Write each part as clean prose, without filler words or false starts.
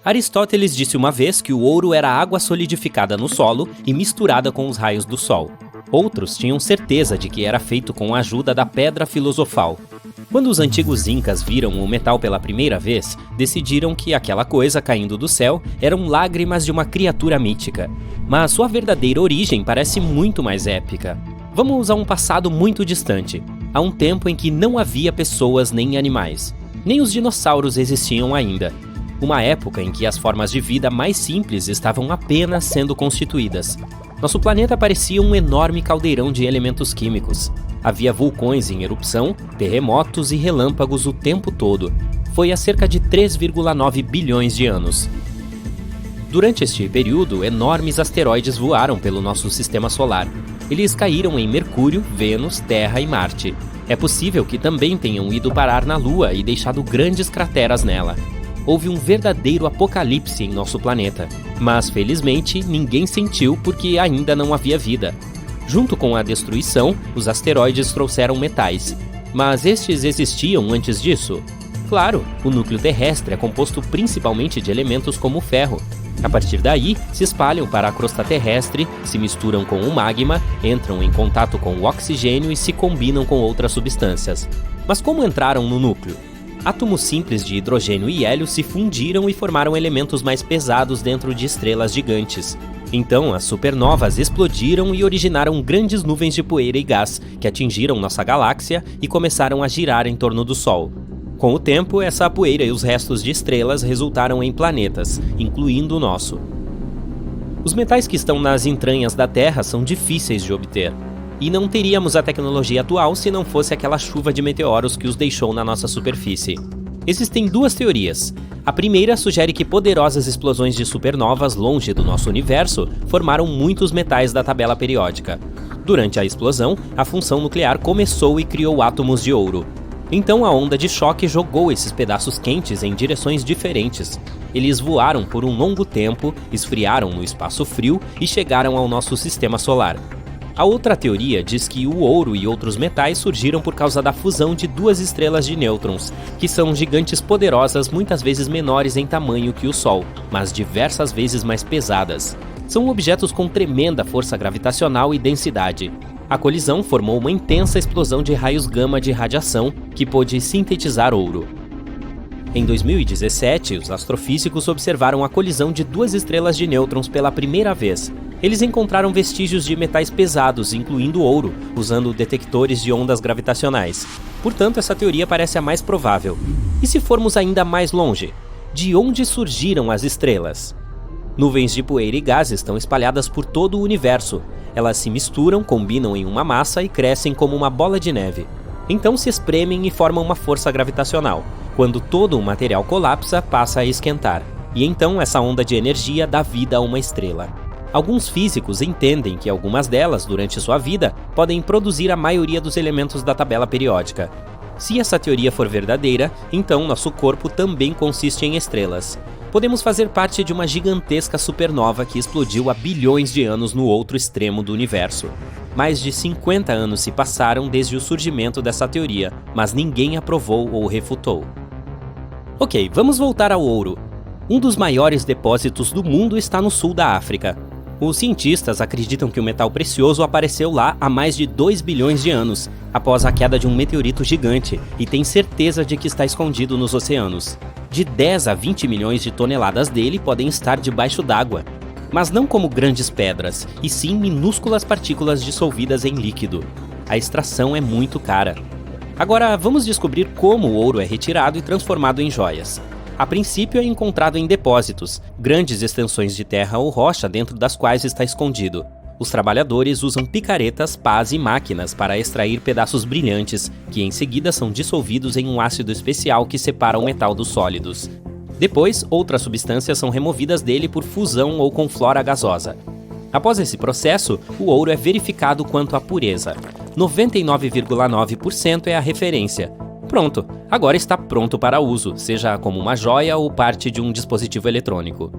Aristóteles disse uma vez que o ouro era água solidificada no solo e misturada com os raios do sol. Outros tinham certeza de que era feito com a ajuda da pedra filosofal. Quando os antigos incas viram o metal pela primeira vez, decidiram que aquela coisa caindo do céu eram lágrimas de uma criatura mítica. Mas sua verdadeira origem parece muito mais épica. Vamos a um passado muito distante, a um tempo em que não havia pessoas nem animais. Nem os dinossauros existiam ainda. Uma época em que as formas de vida mais simples estavam apenas sendo constituídas. Nosso planeta parecia um enorme caldeirão de elementos químicos. Havia vulcões em erupção, terremotos e relâmpagos o tempo todo. Foi há cerca de 3,9 bilhões de anos. Durante este período, enormes asteroides voaram pelo nosso sistema solar. Eles caíram em Mercúrio, Vênus, Terra e Marte. É possível que também tenham ido parar na Lua e deixado grandes crateras nela. Houve um verdadeiro apocalipse em nosso planeta. Mas, felizmente, ninguém sentiu porque ainda não havia vida. Junto com a destruição, os asteroides trouxeram metais. Mas estes existiam antes disso? Claro, o núcleo terrestre é composto principalmente de elementos como o ferro. A partir daí, se espalham para a crosta terrestre, se misturam com o magma, entram em contato com o oxigênio e se combinam com outras substâncias. Mas como entraram no núcleo? Átomos simples de hidrogênio e hélio se fundiram e formaram elementos mais pesados dentro de estrelas gigantes. Então, as supernovas explodiram e originaram grandes nuvens de poeira e gás, que atingiram nossa galáxia e começaram a girar em torno do Sol. Com o tempo, essa poeira e os restos de estrelas resultaram em planetas, incluindo o nosso. Os metais que estão nas entranhas da Terra são difíceis de obter. E não teríamos a tecnologia atual se não fosse aquela chuva de meteoros que os deixou na nossa superfície. Existem duas teorias. A primeira sugere que poderosas explosões de supernovas longe do nosso universo formaram muitos metais da tabela periódica. Durante a explosão, a função nuclear começou e criou átomos de ouro. Então a onda de choque jogou esses pedaços quentes em direções diferentes. Eles voaram por um longo tempo, esfriaram no espaço frio e chegaram ao nosso sistema solar. A outra teoria diz que o ouro e outros metais surgiram por causa da fusão de duas estrelas de nêutrons, que são gigantes poderosas muitas vezes menores em tamanho que o Sol, mas diversas vezes mais pesadas. São objetos com tremenda força gravitacional e densidade. A colisão formou uma intensa explosão de raios gama de radiação que pôde sintetizar ouro. Em 2017, os astrofísicos observaram a colisão de duas estrelas de nêutrons pela primeira vez. Eles encontraram vestígios de metais pesados, incluindo ouro, usando detectores de ondas gravitacionais. Portanto, essa teoria parece a mais provável. E se formos ainda mais longe? De onde surgiram as estrelas? Nuvens de poeira e gás estão espalhadas por todo o universo. Elas se misturam, combinam em uma massa e crescem como uma bola de neve. Então se espremem e formam uma força gravitacional. Quando todo o material colapsa, passa a esquentar. E então essa onda de energia dá vida a uma estrela. Alguns físicos entendem que algumas delas, durante sua vida, podem produzir a maioria dos elementos da tabela periódica. Se essa teoria for verdadeira, então nosso corpo também consiste em estrelas. Podemos fazer parte de uma gigantesca supernova que explodiu há bilhões de anos no outro extremo do universo. Mais de 50 anos se passaram desde o surgimento dessa teoria, mas ninguém aprovou ou refutou. Ok, vamos voltar ao ouro. Um dos maiores depósitos do mundo está no sul da África. Os cientistas acreditam que o metal precioso apareceu lá há mais de 2 bilhões de anos, após a queda de um meteorito gigante, e têm certeza de que está escondido nos oceanos. De 10 a 20 milhões de toneladas dele podem estar debaixo d'água. Mas não como grandes pedras, e sim minúsculas partículas dissolvidas em líquido. A extração é muito cara. Agora vamos descobrir como o ouro é retirado e transformado em joias. A princípio é encontrado em depósitos, grandes extensões de terra ou rocha dentro das quais está escondido. Os trabalhadores usam picaretas, pás e máquinas para extrair pedaços brilhantes, que em seguida são dissolvidos em um ácido especial que separa o metal dos sólidos. Depois, outras substâncias são removidas dele por fusão ou com flora gasosa. Após esse processo, o ouro é verificado quanto à pureza. 99,9% é a referência. Pronto, agora está pronto para uso, seja como uma joia ou parte de um dispositivo eletrônico.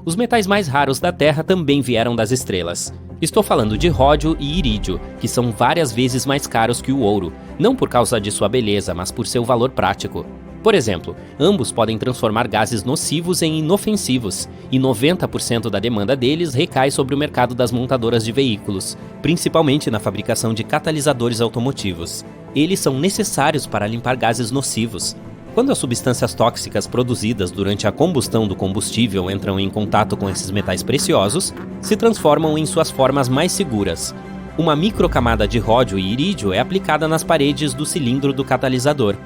Os metais mais raros da Terra também vieram das estrelas. Estou falando de ródio e irídio, que são várias vezes mais caros que o ouro, não por causa de sua beleza, mas por seu valor prático. Por exemplo, ambos podem transformar gases nocivos em inofensivos, e 90% da demanda deles recai sobre o mercado das montadoras de veículos, principalmente na fabricação de catalisadores automotivos. Eles são necessários para limpar gases nocivos. Quando as substâncias tóxicas produzidas durante a combustão do combustível entram em contato com esses metais preciosos, se transformam em suas formas mais seguras. Uma microcamada de ródio e irídio é aplicada nas paredes do cilindro do catalisador.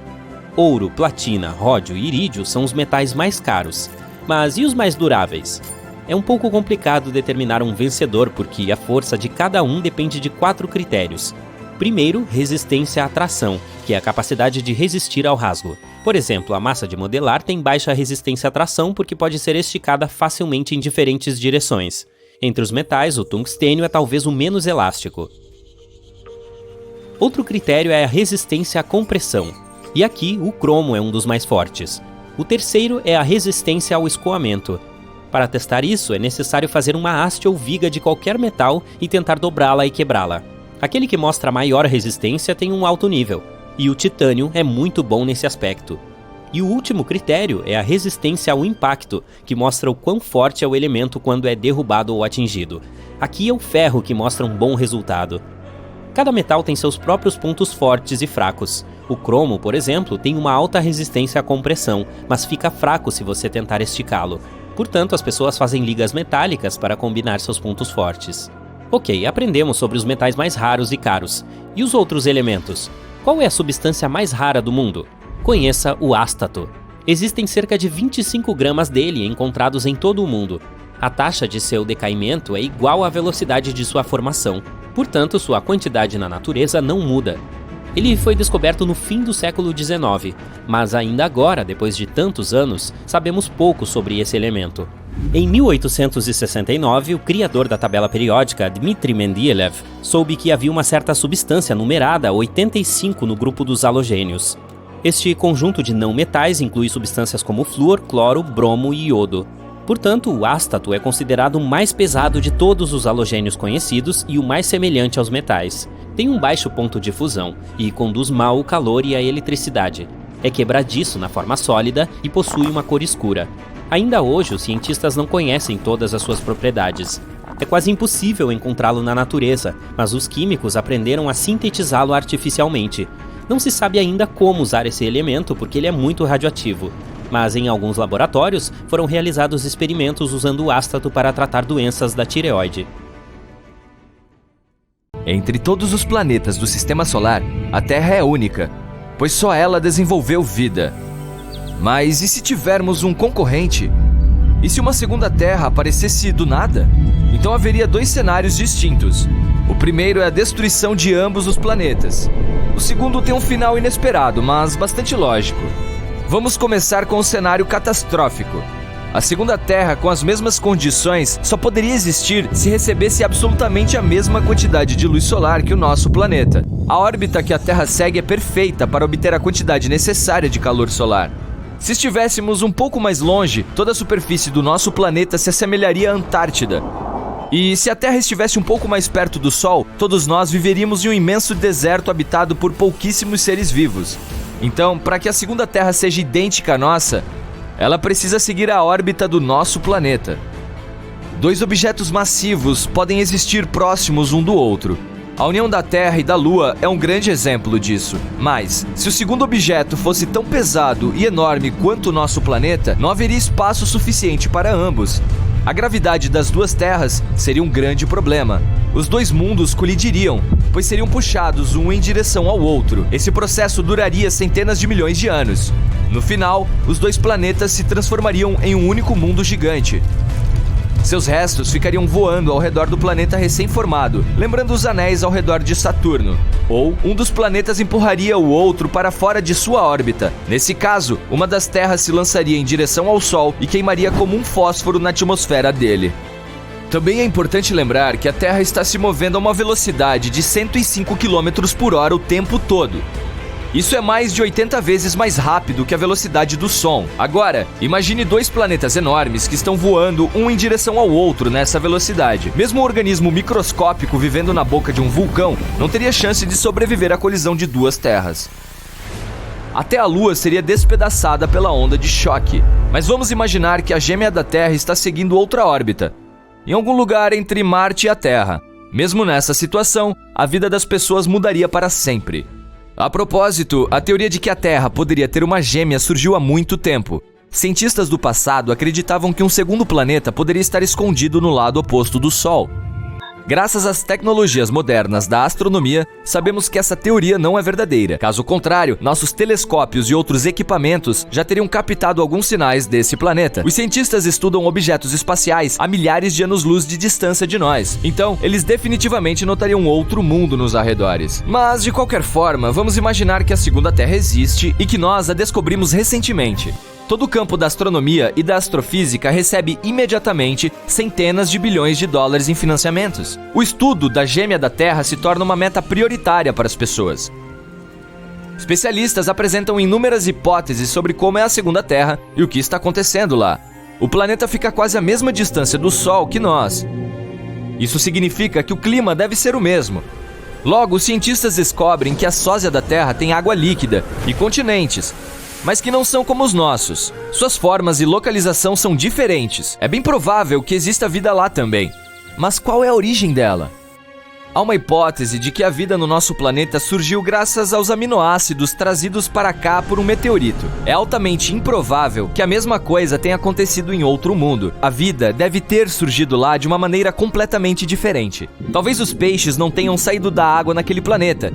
Ouro, platina, ródio e irídio são os metais mais caros. Mas e os mais duráveis? É um pouco complicado determinar um vencedor porque a força de cada um depende de 4 critérios. Primeiro, resistência à tração, que é a capacidade de resistir ao rasgo. Por exemplo, a massa de modelar tem baixa resistência à tração porque pode ser esticada facilmente em diferentes direções. Entre os metais, o tungstênio é talvez o menos elástico. Outro critério é a resistência à compressão. E aqui, o cromo é um dos mais fortes. O terceiro é a resistência ao escoamento. Para testar isso, é necessário fazer uma haste ou viga de qualquer metal e tentar dobrá-la e quebrá-la. Aquele que mostra maior resistência tem um alto nível, e o titânio é muito bom nesse aspecto. E o último critério é a resistência ao impacto, que mostra o quão forte é o elemento quando é derrubado ou atingido. Aqui é o ferro que mostra um bom resultado. Cada metal tem seus próprios pontos fortes e fracos. O cromo, por exemplo, tem uma alta resistência à compressão, mas fica fraco se você tentar esticá-lo. Portanto, as pessoas fazem ligas metálicas para combinar seus pontos fortes. Ok, aprendemos sobre os metais mais raros e caros. E os outros elementos? Qual é a substância mais rara do mundo? Conheça o ástato. Existem cerca de 25 gramas dele encontrados em todo o mundo. A taxa de seu decaimento é igual à velocidade de sua formação. Portanto, sua quantidade na natureza não muda. Ele foi descoberto no fim do século XIX, mas ainda agora, depois de tantos anos, sabemos pouco sobre esse elemento. Em 1869, o criador da tabela periódica, Dmitri Mendeleev, soube que havia uma certa substância numerada 85 no grupo dos halogênios. Este conjunto de não-metais inclui substâncias como flúor, cloro, bromo e iodo. Portanto, o ástato é considerado o mais pesado de todos os halogênios conhecidos e o mais semelhante aos metais. Tem um baixo ponto de fusão e conduz mal o calor e a eletricidade. É quebradiço na forma sólida e possui uma cor escura. Ainda hoje, os cientistas não conhecem todas as suas propriedades. É quase impossível encontrá-lo na natureza, mas os químicos aprenderam a sintetizá-lo artificialmente. Não se sabe ainda como usar esse elemento porque ele é muito radioativo. Mas em alguns laboratórios foram realizados experimentos usando o ástato para tratar doenças da tireoide. Entre todos os planetas do Sistema Solar, a Terra é única, pois só ela desenvolveu vida. Mas e se tivermos um concorrente? E se uma segunda Terra aparecesse do nada? Então haveria 2 cenários distintos. O primeiro é a destruição de ambos os planetas. O segundo tem um final inesperado, mas bastante lógico. Vamos começar com o cenário catastrófico. A segunda Terra, com as mesmas condições, só poderia existir se recebesse absolutamente a mesma quantidade de luz solar que o nosso planeta. A órbita que a Terra segue é perfeita para obter a quantidade necessária de calor solar. Se estivéssemos um pouco mais longe, toda a superfície do nosso planeta se assemelharia à Antártida. E se a Terra estivesse um pouco mais perto do Sol, todos nós viveríamos em um imenso deserto habitado por pouquíssimos seres vivos. Então, para que a segunda Terra seja idêntica à nossa, ela precisa seguir a órbita do nosso planeta. 2 objetos massivos podem existir próximos um do outro. A união da Terra e da Lua é um grande exemplo disso. Mas, se o segundo objeto fosse tão pesado e enorme quanto o nosso planeta, não haveria espaço suficiente para ambos. A gravidade das 2 terras seria um grande problema. Os 2 mundos colidiriam, pois seriam puxados um em direção ao outro. Esse processo duraria centenas de milhões de anos. No final, os 2 planetas se transformariam em um único mundo gigante. Seus restos ficariam voando ao redor do planeta recém-formado, lembrando os anéis ao redor de Saturno. Ou um dos planetas empurraria o outro para fora de sua órbita. Nesse caso, uma das terras se lançaria em direção ao Sol e queimaria como um fósforo na atmosfera dele. Também é importante lembrar que a Terra está se movendo a uma velocidade de 105 km por hora o tempo todo. Isso é mais de 80 vezes mais rápido que a velocidade do som. Agora, imagine 2 planetas enormes que estão voando um em direção ao outro nessa velocidade. Mesmo um organismo microscópico vivendo na boca de um vulcão não teria chance de sobreviver à colisão de 2 terras. até a Lua seria despedaçada pela onda de choque. Mas vamos imaginar que a gêmea da Terra está seguindo outra órbita, em algum lugar entre Marte e a Terra. Mesmo nessa situação, a vida das pessoas mudaria para sempre. A propósito, a teoria de que a Terra poderia ter uma gêmea surgiu há muito tempo. Cientistas do passado acreditavam que um segundo planeta poderia estar escondido no lado oposto do Sol. Graças às tecnologias modernas da astronomia, sabemos que essa teoria não é verdadeira. Caso contrário, nossos telescópios e outros equipamentos já teriam captado alguns sinais desse planeta. Os cientistas estudam objetos espaciais a milhares de anos-luz de distância de nós. Então, eles definitivamente notariam outro mundo nos arredores. Mas, de qualquer forma, vamos imaginar que a segunda Terra existe e que nós a descobrimos recentemente. Todo o campo da astronomia e da astrofísica recebe imediatamente centenas de bilhões de dólares em financiamentos. O estudo da gêmea da Terra se torna uma meta prioritária para as pessoas. Especialistas apresentam inúmeras hipóteses sobre como é a segunda Terra e o que está acontecendo lá. O planeta fica quase à mesma distância do Sol que nós. Isso significa que o clima deve ser o mesmo. Logo, os cientistas descobrem que a sósia da Terra tem água líquida e continentes, mas que não são como os nossos. Suas formas e localização são diferentes. É bem provável que exista vida lá também. Mas qual é a origem dela? Há uma hipótese de que a vida no nosso planeta surgiu graças aos aminoácidos trazidos para cá por um meteorito. É altamente improvável que a mesma coisa tenha acontecido em outro mundo. A vida deve ter surgido lá de uma maneira completamente diferente. Talvez os peixes não tenham saído da água naquele planeta,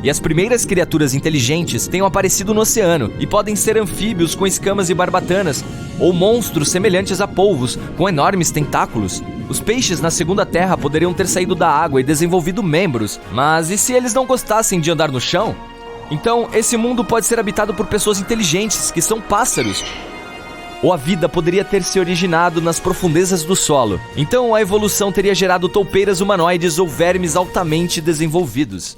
e as primeiras criaturas inteligentes tenham aparecido no oceano e podem ser anfíbios com escamas e barbatanas, ou monstros semelhantes a polvos com enormes tentáculos. Os peixes na segunda Terra poderiam ter saído da água e desenvolvido membros, mas e se eles não gostassem de andar no chão? Então, esse mundo pode ser habitado por pessoas inteligentes, que são pássaros. Ou a vida poderia ter se originado nas profundezas do solo. Então, a evolução teria gerado toupeiras humanoides ou vermes altamente desenvolvidos.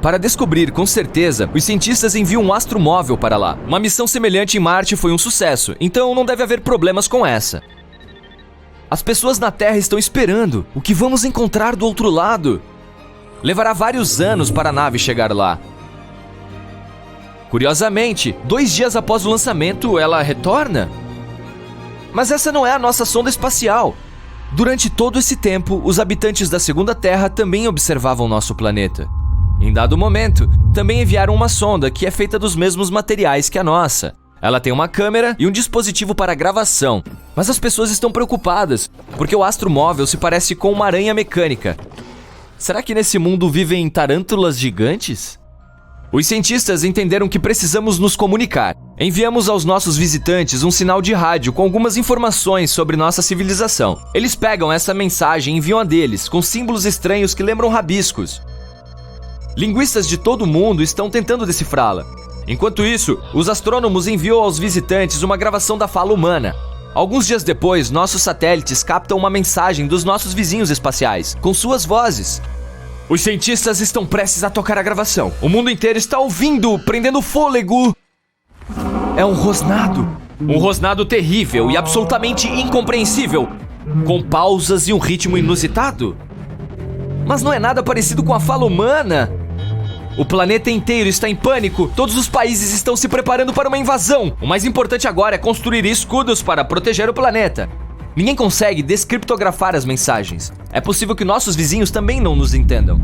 Para descobrir com certeza, os cientistas enviam um astromóvel para lá. Uma missão semelhante em Marte foi um sucesso, então não deve haver problemas com essa. As pessoas na Terra estão esperando. O que vamos encontrar do outro lado? Levará vários anos para a nave chegar lá. Curiosamente, 2 dias após o lançamento, ela retorna. Mas essa não é a nossa sonda espacial. Durante todo esse tempo, os habitantes da segunda Terra também observavam nosso planeta. Em dado momento, também enviaram uma sonda que é feita dos mesmos materiais que a nossa. Ela tem uma câmera e um dispositivo para gravação, mas as pessoas estão preocupadas, porque o astromóvel se parece com uma aranha mecânica. Será que nesse mundo vivem tarântulas gigantes? Os cientistas entenderam que precisamos nos comunicar. Enviamos aos nossos visitantes um sinal de rádio com algumas informações sobre nossa civilização. Eles pegam essa mensagem e enviam a deles, com símbolos estranhos que lembram rabiscos. Linguistas de todo o mundo estão tentando decifrá-la. Enquanto isso, os astrônomos enviam aos visitantes uma gravação da fala humana. Alguns dias depois, nossos satélites captam uma mensagem dos nossos vizinhos espaciais, com suas vozes. Os cientistas estão prestes a tocar a gravação. O mundo inteiro está ouvindo, prendendo fôlego. É um rosnado. Um rosnado terrível e absolutamente incompreensível, com pausas e um ritmo inusitado. Mas não é nada parecido com a fala humana. O planeta inteiro está em pânico. Todos os países estão se preparando para uma invasão. O mais importante agora é construir escudos para proteger o planeta. Ninguém consegue descriptografar as mensagens. É possível que nossos vizinhos também não nos entendam.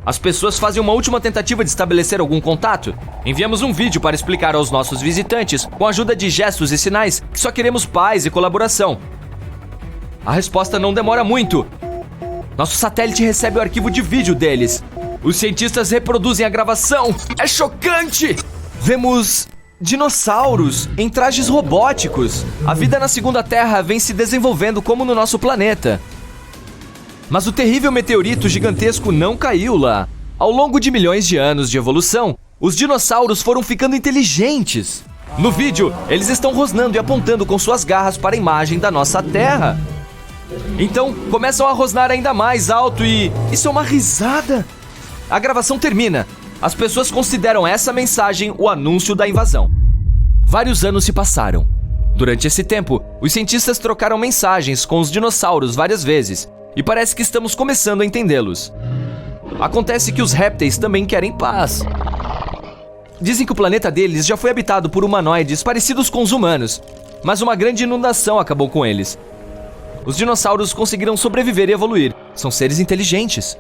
As pessoas fazem uma última tentativa de estabelecer algum contato. Enviamos um vídeo para explicar aos nossos visitantes, com a ajuda de gestos e sinais, que só queremos paz e colaboração. A resposta não demora muito. Nosso satélite recebe o arquivo de vídeo deles. Os cientistas reproduzem a gravação. É chocante! Vemos dinossauros em trajes robóticos. A vida na segunda Terra vem se desenvolvendo como no nosso planeta. Mas o terrível meteorito gigantesco não caiu lá. Ao longo de milhões de anos de evolução, os dinossauros foram ficando inteligentes. No vídeo, eles estão rosnando e apontando com suas garras para a imagem da nossa Terra. Então, começam a rosnar ainda mais alto e... isso é uma risada! A gravação termina. As pessoas consideram essa mensagem o anúncio da invasão. Vários anos se passaram. Durante esse tempo, os cientistas trocaram mensagens com os dinossauros várias vezes, e parece que estamos começando a entendê-los. Acontece que os répteis também querem paz. Dizem que o planeta deles já foi habitado por humanoides parecidos com os humanos, mas uma grande inundação acabou com eles. Os dinossauros conseguiram sobreviver e evoluir. São seres inteligentes.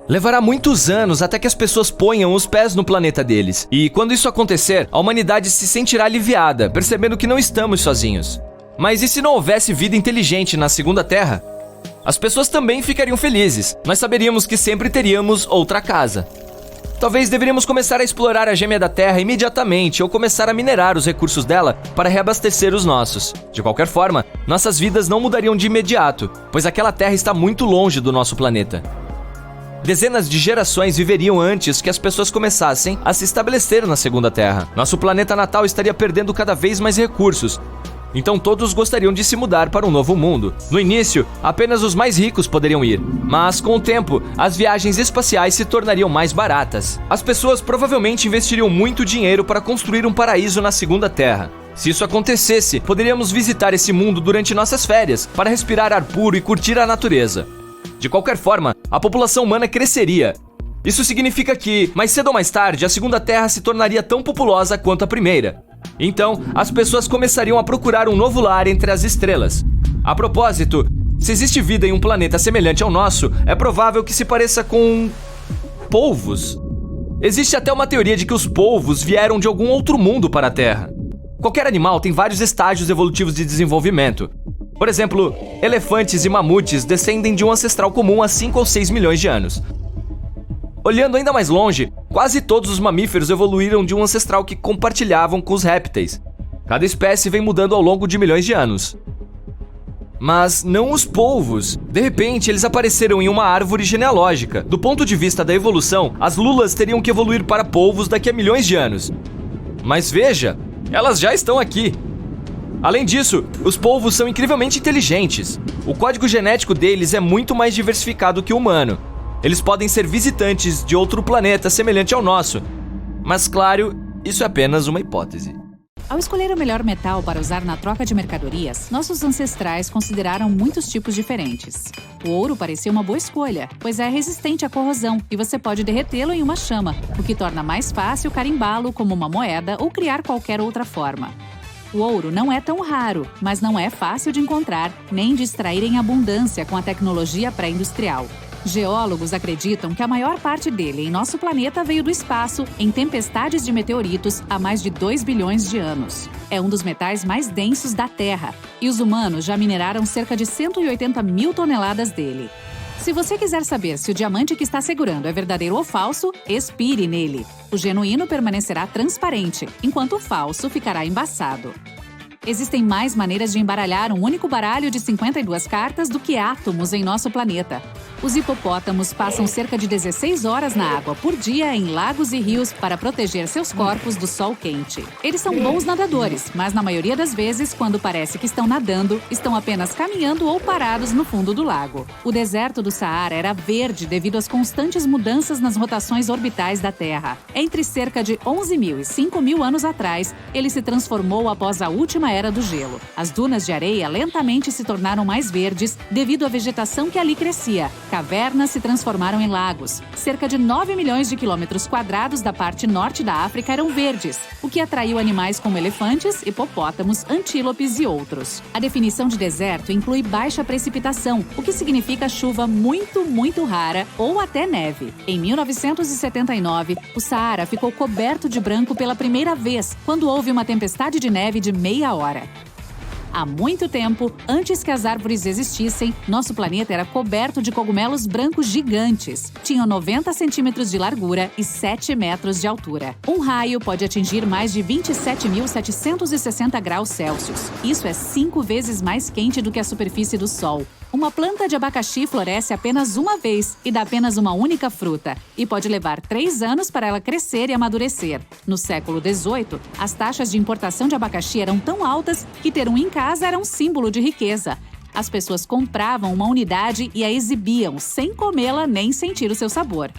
Levará muitos anos até que as pessoas ponham os pés no planeta deles. E quando isso acontecer, a humanidade se sentirá aliviada, percebendo que não estamos sozinhos. Mas e se não houvesse vida inteligente na segunda Terra? As pessoas também ficariam felizes. Nós saberíamos que sempre teríamos outra casa. Talvez deveríamos começar a explorar a gêmea da Terra imediatamente ou começar a minerar os recursos dela para reabastecer os nossos. De qualquer forma, nossas vidas não mudariam de imediato, pois aquela Terra está muito longe do nosso planeta. Dezenas de gerações viveriam antes que as pessoas começassem a se estabelecer na segunda Terra. Nosso planeta natal estaria perdendo cada vez mais recursos. Então todos gostariam de se mudar para um novo mundo. No início, apenas os mais ricos poderiam ir. Mas com o tempo, as viagens espaciais se tornariam mais baratas. As pessoas provavelmente investiriam muito dinheiro para construir um paraíso na segunda Terra. Se isso acontecesse, poderíamos visitar esse mundo durante nossas férias, para respirar ar puro e curtir a natureza. De qualquer forma, a população humana cresceria. Isso significa que, mais cedo ou mais tarde, a segunda Terra se tornaria tão populosa quanto a primeira. Então, as pessoas começariam a procurar um novo lar entre as estrelas. A propósito, se existe vida em um planeta semelhante ao nosso, é provável que se pareça com polvos. Existe até uma teoria de que os polvos vieram de algum outro mundo para a Terra. Qualquer animal tem vários estágios evolutivos de desenvolvimento. Por exemplo, elefantes e mamutes descendem de um ancestral comum há 5 ou 6 milhões de anos. Olhando ainda mais longe, quase todos os mamíferos evoluíram de um ancestral que compartilhavam com os répteis. Cada espécie vem mudando ao longo de milhões de anos. Mas não os polvos. De repente, eles apareceram em uma árvore genealógica. Do ponto de vista da evolução, as lulas teriam que evoluir para polvos daqui a milhões de anos. Mas veja, elas já estão aqui. Além disso, os polvos são incrivelmente inteligentes. O código genético deles é muito mais diversificado que o humano. Eles podem ser visitantes de outro planeta semelhante ao nosso. Mas claro, isso é apenas uma hipótese. Ao escolher o melhor metal para usar na troca de mercadorias, nossos ancestrais consideraram muitos tipos diferentes. O ouro parecia uma boa escolha, pois é resistente à corrosão e você pode derretê-lo em uma chama, o que torna mais fácil carimbá-lo como uma moeda ou criar qualquer outra forma. O ouro não é tão raro, mas não é fácil de encontrar, nem de extrair em abundância com a tecnologia pré-industrial. Geólogos acreditam que a maior parte dele em nosso planeta veio do espaço, em tempestades de meteoritos há mais de 2 bilhões de anos. É um dos metais mais densos da Terra, e os humanos já mineraram cerca de 180 mil toneladas dele. Se você quiser saber se o diamante que está segurando é verdadeiro ou falso, expire nele. O genuíno permanecerá transparente, enquanto o falso ficará embaçado. Existem mais maneiras de embaralhar um único baralho de 52 cartas do que átomos em nosso planeta. Os hipopótamos passam cerca de 16 horas na água por dia em lagos e rios para proteger seus corpos do sol quente. Eles são bons nadadores, mas na maioria das vezes, quando parece que estão nadando, estão apenas caminhando ou parados no fundo do lago. O deserto do Saara era verde devido às constantes mudanças nas rotações orbitais da Terra. Entre cerca de 11.000 e 5.000 anos atrás, ele se transformou após a última era do gelo. As dunas de areia lentamente se tornaram mais verdes devido à vegetação que ali crescia. Cavernas se transformaram em lagos. Cerca de 9 milhões de quilômetros quadrados da parte norte da África eram verdes, o que atraiu animais como elefantes, hipopótamos, antílopes e outros. A definição de deserto inclui baixa precipitação, o que significa chuva muito rara ou até neve. Em 1979, o Saara ficou coberto de branco pela primeira vez, quando houve uma tempestade de neve de meia hora. Há muito tempo, antes que as árvores existissem, nosso planeta era coberto de cogumelos brancos gigantes. Tinham 90 centímetros de largura e 7 metros de altura. Um raio pode atingir mais de 27.760 graus Celsius. Isso é 5 vezes mais quente do que a superfície do Sol. Uma planta de abacaxi floresce apenas uma vez e dá apenas uma única fruta, e pode levar 3 anos para ela crescer e amadurecer. No século XVIII, as taxas de importação de abacaxi eram tão altas que ter um em casa era um símbolo de riqueza. As pessoas compravam uma unidade e a exibiam, sem comê-la nem sentir o seu sabor.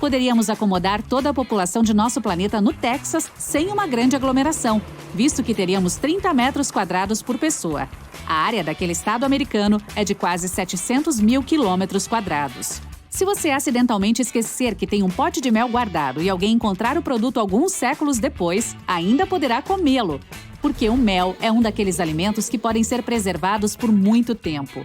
Poderíamos acomodar toda a população de nosso planeta no Texas sem uma grande aglomeração, visto que teríamos 30 metros quadrados por pessoa. A área daquele estado americano é de quase 700 mil quilômetros quadrados. Se você acidentalmente esquecer que tem um pote de mel guardado e alguém encontrar o produto alguns séculos depois, ainda poderá comê-lo, porque o mel é um daqueles alimentos que podem ser preservados por muito tempo.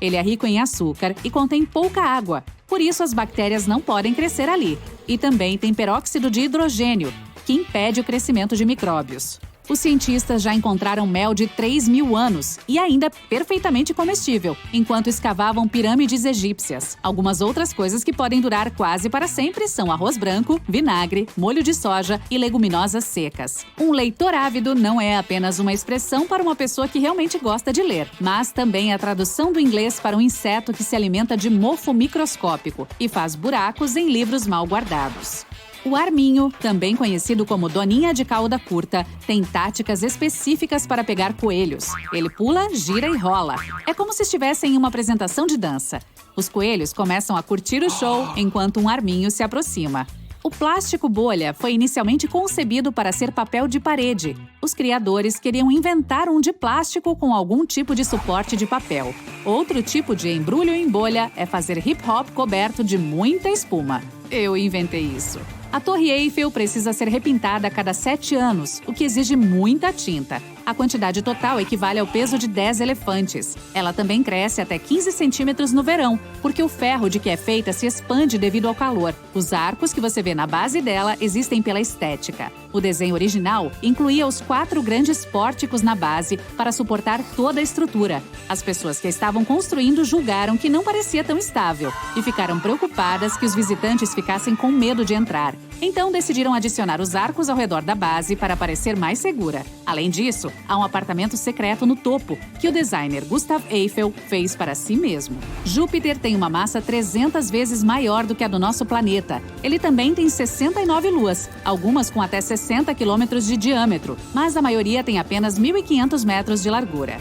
Ele é rico em açúcar e contém pouca água, por isso as bactérias não podem crescer ali. E também tem peróxido de hidrogênio, que impede o crescimento de micróbios. Os cientistas já encontraram mel de 3.000 anos e ainda perfeitamente comestível, enquanto escavavam pirâmides egípcias. Algumas outras coisas que podem durar quase para sempre são arroz branco, vinagre, molho de soja e leguminosas secas. Um leitor ávido não é apenas uma expressão para uma pessoa que realmente gosta de ler, mas também a tradução do inglês para um inseto que se alimenta de mofo microscópico e faz buracos em livros mal guardados. O arminho, também conhecido como doninha de cauda curta, tem táticas específicas para pegar coelhos. Ele pula, gira e rola. É como se estivesse em uma apresentação de dança. Os coelhos começam a curtir o show enquanto um arminho se aproxima. O plástico bolha foi inicialmente concebido para ser papel de parede. Os criadores queriam inventar um de plástico com algum tipo de suporte de papel. Outro tipo de embrulho em bolha é fazer hip-hop coberto de muita espuma. Eu inventei isso. A Torre Eiffel precisa ser repintada a cada 7 anos, o que exige muita tinta. A quantidade total equivale ao peso de 10 elefantes. Ela também cresce até 15 centímetros no verão, porque o ferro de que é feita se expande devido ao calor. Os arcos que você vê na base dela existem pela estética. O desenho original incluía os 4 grandes pórticos na base para suportar toda a estrutura. As pessoas que estavam construindo julgaram que não parecia tão estável e ficaram preocupadas que os visitantes ficassem com medo de entrar. Então decidiram adicionar os arcos ao redor da base para parecer mais segura. Além disso, há um apartamento secreto no topo, que o designer Gustav Eiffel fez para si mesmo. Júpiter tem uma massa 300 vezes maior do que a do nosso planeta. Ele também tem 69 luas, algumas com até 60 quilômetros de diâmetro, mas a maioria tem apenas 1.500 metros de largura.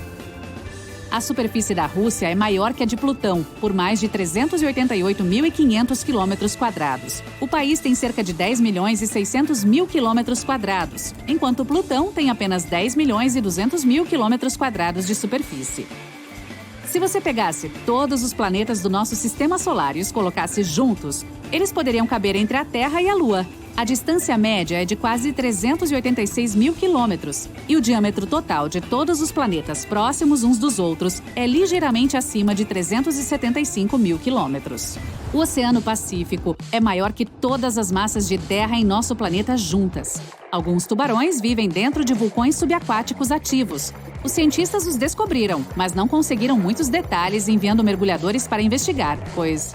A superfície da Rússia é maior que a de Plutão, por mais de 388.500 quilômetros quadrados. O país tem cerca de 10 milhões e 600 mil quilômetros quadrados, enquanto Plutão tem apenas 10 milhões e 200 mil quilômetros quadrados de superfície. Se você pegasse todos os planetas do nosso sistema solar e os colocasse juntos, eles poderiam caber entre a Terra e a Lua. A distância média é de quase 386 mil quilômetros e o diâmetro total de todos os planetas próximos uns dos outros é ligeiramente acima de 375 mil quilômetros. O Oceano Pacífico é maior que todas as massas de terra em nosso planeta juntas. Alguns tubarões vivem dentro de vulcões subaquáticos ativos. Os cientistas os descobriram, mas não conseguiram muitos detalhes enviando mergulhadores para investigar, pois,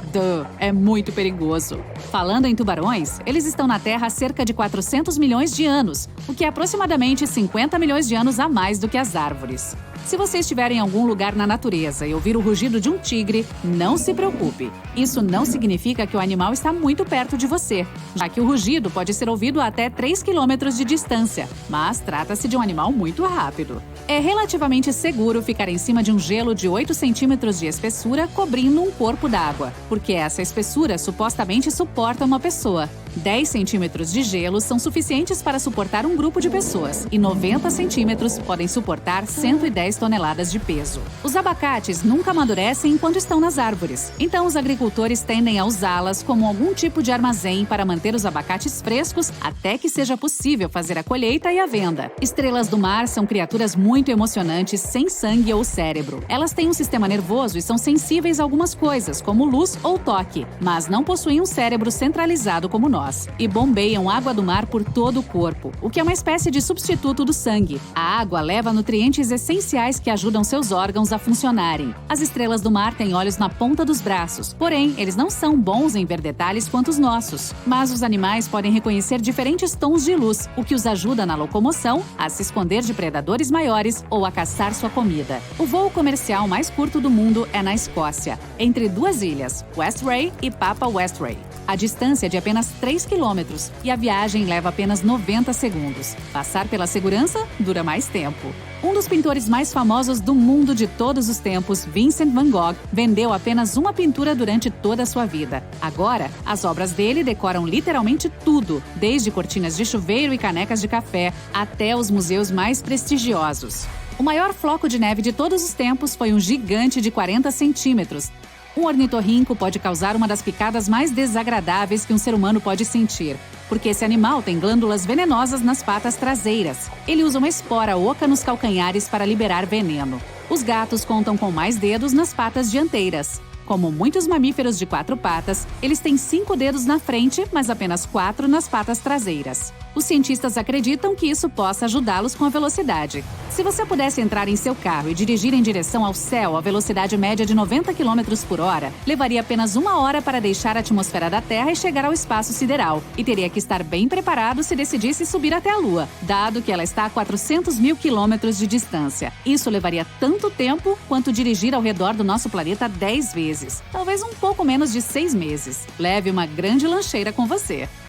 é muito perigoso. Falando em tubarões, eles estão na Terra há cerca de 400 milhões de anos, o que é aproximadamente 50 milhões de anos a mais do que as árvores. Se você estiver em algum lugar na natureza e ouvir o rugido de um tigre, não se preocupe. Isso não significa que o animal está muito perto de você, já que o rugido pode ser ouvido a até 3 quilômetros de distância, mas trata-se de um animal muito rápido. É relativamente seguro ficar em cima de um gelo de 8 centímetros de espessura cobrindo um corpo d'água, porque essa espessura supostamente suporta uma pessoa. 10 centímetros de gelo são suficientes para suportar um grupo de pessoas e 90 centímetros podem suportar 110 toneladas de peso. Os abacates nunca amadurecem enquanto estão nas árvores, então os agricultores tendem a usá-las como algum tipo de armazém para manter os abacates frescos até que seja possível fazer a colheita e a venda. Estrelas do mar são criaturas muito emocionantes sem sangue ou cérebro. Elas têm um sistema nervoso e são sensíveis a algumas coisas, como luz ou toque, mas não possuem um cérebro centralizado como nós. E bombeiam água do mar por todo o corpo, o que é uma espécie de substituto do sangue. A água leva nutrientes essenciais que ajudam seus órgãos a funcionarem. As estrelas do mar têm olhos na ponta dos braços, porém, eles não são bons em ver detalhes quanto os nossos. Mas os animais podem reconhecer diferentes tons de luz, o que os ajuda na locomoção, a se esconder de predadores maiores ou a caçar sua comida. O voo comercial mais curto do mundo é na Escócia, entre duas ilhas, Westray e Papa Westray. A distância é de apenas 3 quilômetros e a viagem leva apenas 90 segundos. Passar pela segurança dura mais tempo. Um dos pintores mais famosos do mundo de todos os tempos, Vincent van Gogh, vendeu apenas uma pintura durante toda a sua vida. Agora, as obras dele decoram literalmente tudo, desde cortinas de chuveiro e canecas de café até os museus mais prestigiosos. O maior floco de neve de todos os tempos foi um gigante de 40 centímetros. Um ornitorrinco pode causar uma das picadas mais desagradáveis que um ser humano pode sentir, porque esse animal tem glândulas venenosas nas patas traseiras. Ele usa uma espora oca nos calcanhares para liberar veneno. Os gatos contam com mais dedos nas patas dianteiras. Como muitos mamíferos de 4 patas, eles têm 5 dedos na frente, mas apenas 4 nas patas traseiras. Os cientistas acreditam que isso possa ajudá-los com a velocidade. Se você pudesse entrar em seu carro e dirigir em direção ao céu à velocidade média de 90 km por hora, levaria apenas 1 hora para deixar a atmosfera da Terra e chegar ao espaço sideral, e teria que estar bem preparado se decidisse subir até a Lua, dado que ela está a 400 mil quilômetros de distância. Isso levaria tanto tempo quanto dirigir ao redor do nosso planeta 10 vezes, talvez um pouco menos de 6 meses. Leve uma grande lancheira com você.